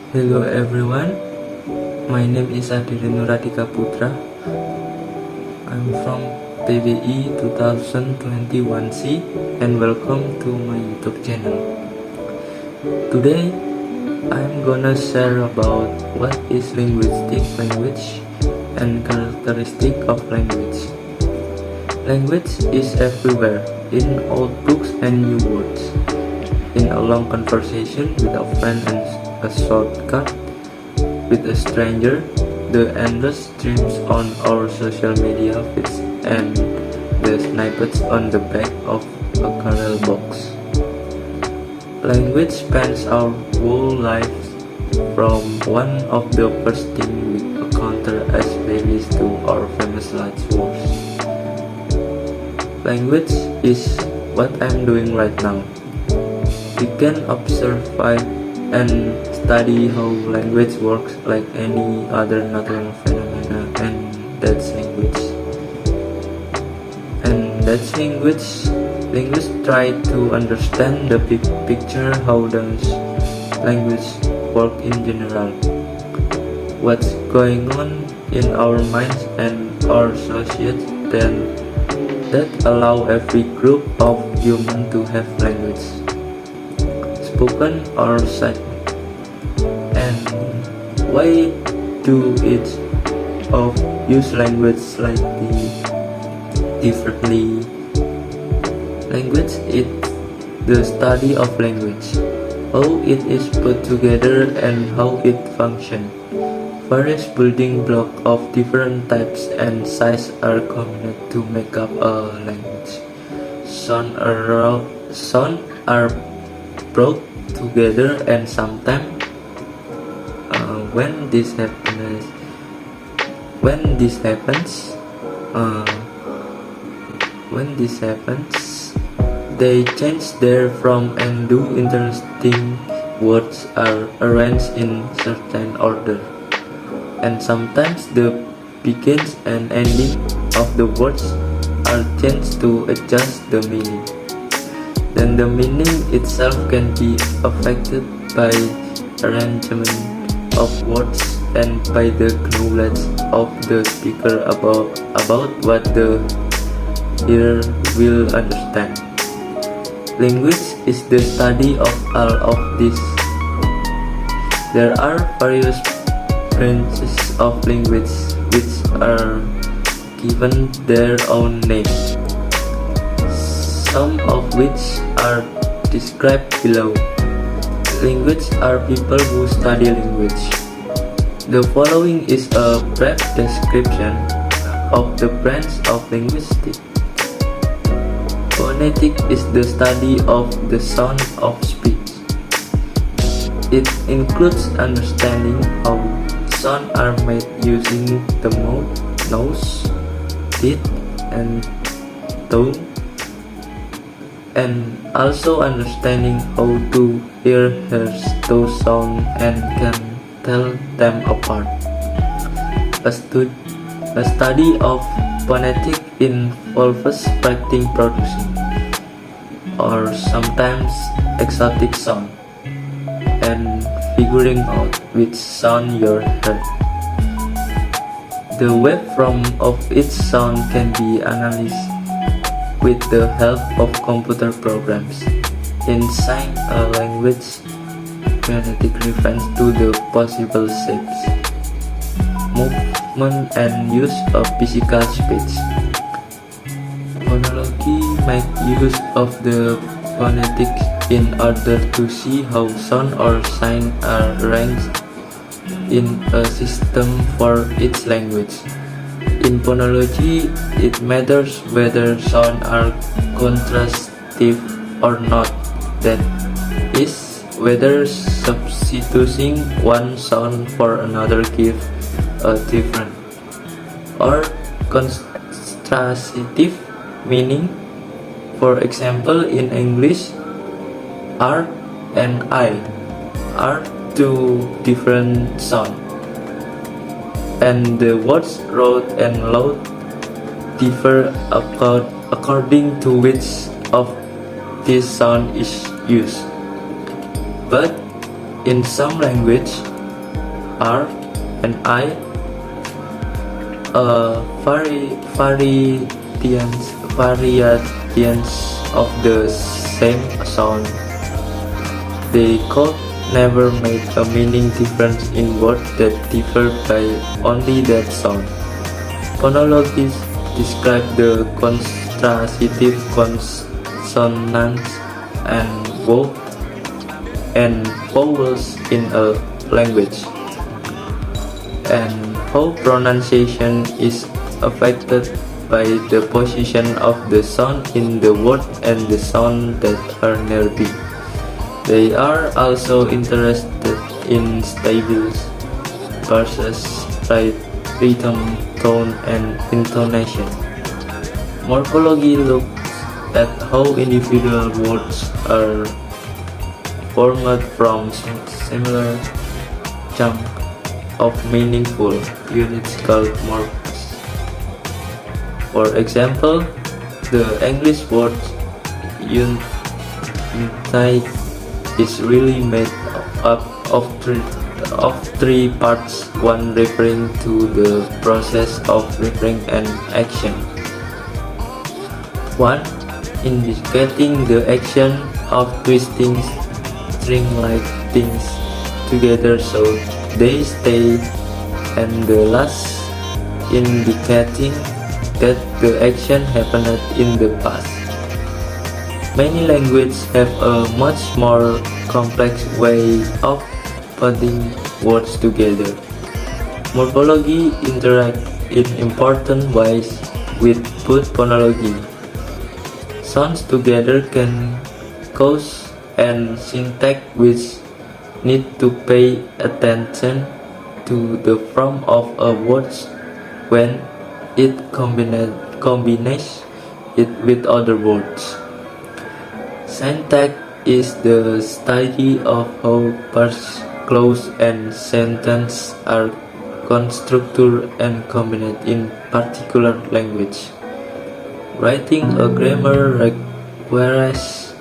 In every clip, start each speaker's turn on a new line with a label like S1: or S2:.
S1: Hello everyone, my name is Adirin Radika Putra. I'm from PBI 2021C and welcome to my YouTube channel. Today, I'm gonna share about what is linguistic language and characteristic of language. Language is everywhere, in old books and new words, in a long conversation with a friend and a shortcut with a stranger, the endless streams on our social media feeds, and the snippets on the back of a carousel box. Language spans our whole lives, from one of the first things we encounter as babies to our famous last words. Language is what I'm doing right now. We can observe and study how language works like any other natural phenomena, and that's language. Linguists try to understand the big picture. How does language work in general? What's going on in our minds and our society that allow every group of humans to have language, spoken or said, and why do each of use language slightly differently? Language is the study of language, how it is put together and how it functions. Various building blocks of different types and sizes are combined to make up a language. Sounds are brought together, and sometimes when this happens, they change their form and do interesting. Words are arranged in certain order, and sometimes the beginnings and ending of the words are changed to adjust the meaning. Then the meaning itself can be affected by arrangement of words and by the knowledge of the speaker about what the hearer will understand. Language is the study of all of this. There are various branches of language which are given their own names, some of which are described below. Linguists are people who study language. The following is a brief description of the branch of linguistics. Phonetic is the study of the sound of speech. It includes understanding how sounds are made using the mouth, nose, teeth, and tongue, and also understanding how to hear those sounds and can tell them apart. A study of phonetics involves practicing producing, or sometimes exotic sound, and figuring out which sound you heard. The waveform of each sound can be analyzed with the help of computer programs. In sign language, phonetic refers to the possible shapes, movement, and use of physical speech. Phonology makes use of the phonetics in order to see how sound or sign are arranged in a system for each language. In phonology, it matters whether sounds are contrastive or not. That is, whether substituting one sound for another gives a different or contrastive meaning. For example, in English, R and I are two different sounds, and the words road and loud differ according to which of this sound is used. But in some language, R and I, variations of the same sound. They could never make a meaning difference in words that differ by only that sound. Phonologists describe the contrastive consonants and vowels in a language, and how pronunciation is affected by the position of the sound in the word and the sound that are nearby. They are also interested in stables versus rhythm, tone, and intonation. Morphology looks at how individual words are formed from similar chunks of meaningful units called morphs. For example, the English word unite is really made up of three parts, one referring to the process of referring an action, one indicating the action of twisting string-like things together so they stay, and the last indicating that the action happened in the past. Many languages have a much more complex way of putting words together. Morphology interacts in important ways with both phonology. Sounds together can cause and syntax which need to pay attention to the form of a word when it combines it with other words. Syntax is the study of how parts, clause, and sentence are constructed and combined in particular language. Writing a grammar requires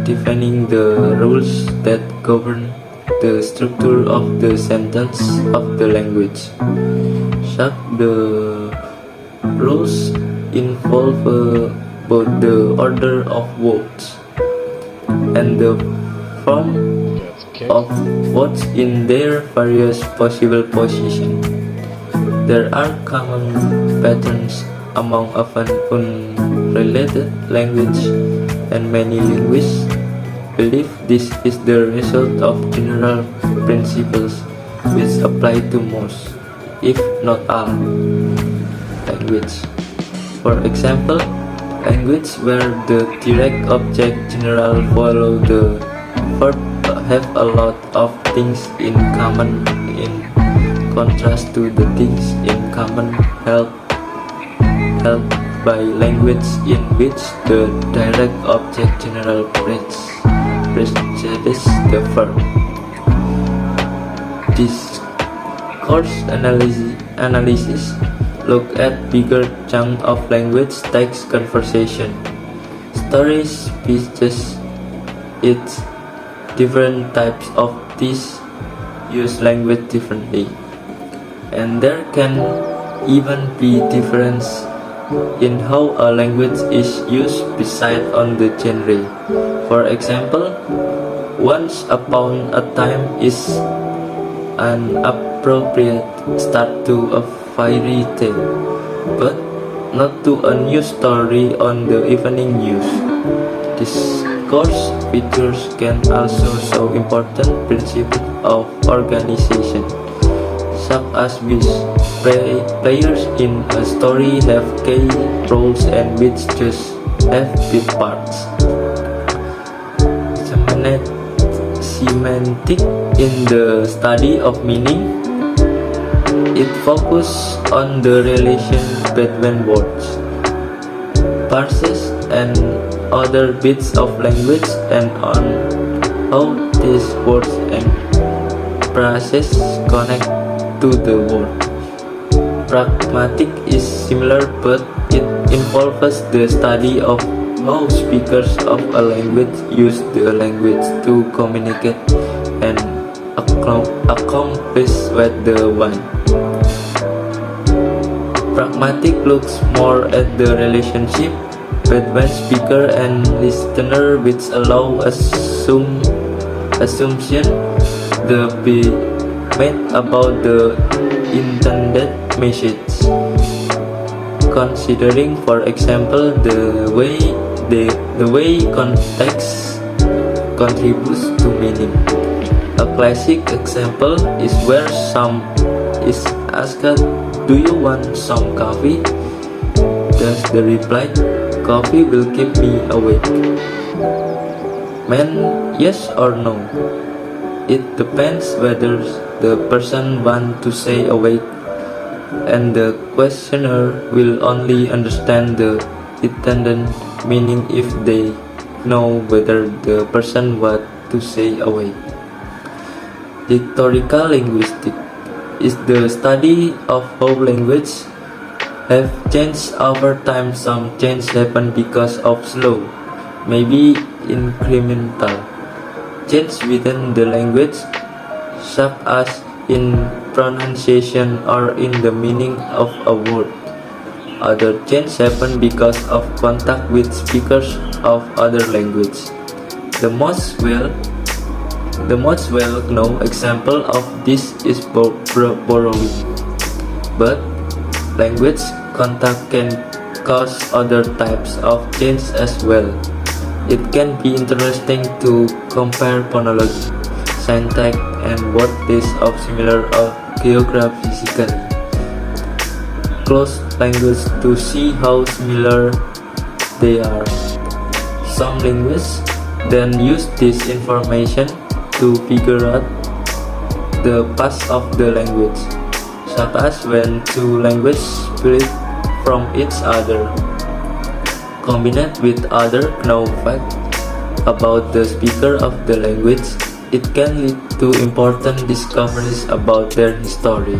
S1: defining the rules that govern the structure of the sentence of the language. Such the rules involve both the order of words and the form of words in their various possible positions. There are common patterns among often unrelated languages, and many linguists believe this is the result of general principles which apply to most, if not all, languages. For example, language where the direct object generally follow the verb have a lot of things in common in contrast to the things in common held by language in which the direct object generally precedes the verb. This course analysis look at bigger chunk of language text conversation. Stories, speeches, it's different types of these use language differently. And there can even be difference in how a language is used beside on the genre. For example, once upon a time is an appropriate start to a fairy tale, but not to a news story on the evening news. Discourse features can also show important principles of organization, such as which players in a story have key roles and which just have bit parts. Semantic in the study of meaning, it focuses on the relation between words, phrases, and other bits of language, and on how these words and phrases connect to the word. Pragmatic is similar, but it involves the study of how speakers of a language use the language to communicate and accomplish with the one. Pragmatic looks more at the relationship between speaker and listener, which allow assumption to be made about the intended message, considering, for example, the way context contributes to meaning. A classic example is where some is asked, "Do you want some coffee?" Does the reply, "Coffee will keep me awake," mean yes or no? It depends whether the person wants to say awake, and the questioner will only understand the intended meaning if they know whether the person wants to say awake. Rhetorical linguistics is the study of how language have changed over time. Some change happen because of slow, maybe incremental, change within the language, such as in pronunciation or in the meaning of a word. Other change happen because of contact with speakers of other language. The most well-known example of this is borrowing. But language contact can cause other types of change as well. It can be interesting to compare phonology, syntax, and word lists of similar or geographically close language to see how similar they are. Some linguists then use this information to figure out the past of the language, such as when two languages split from each other. Combined with other known facts about the speaker of the language, it can lead to important discoveries about their history.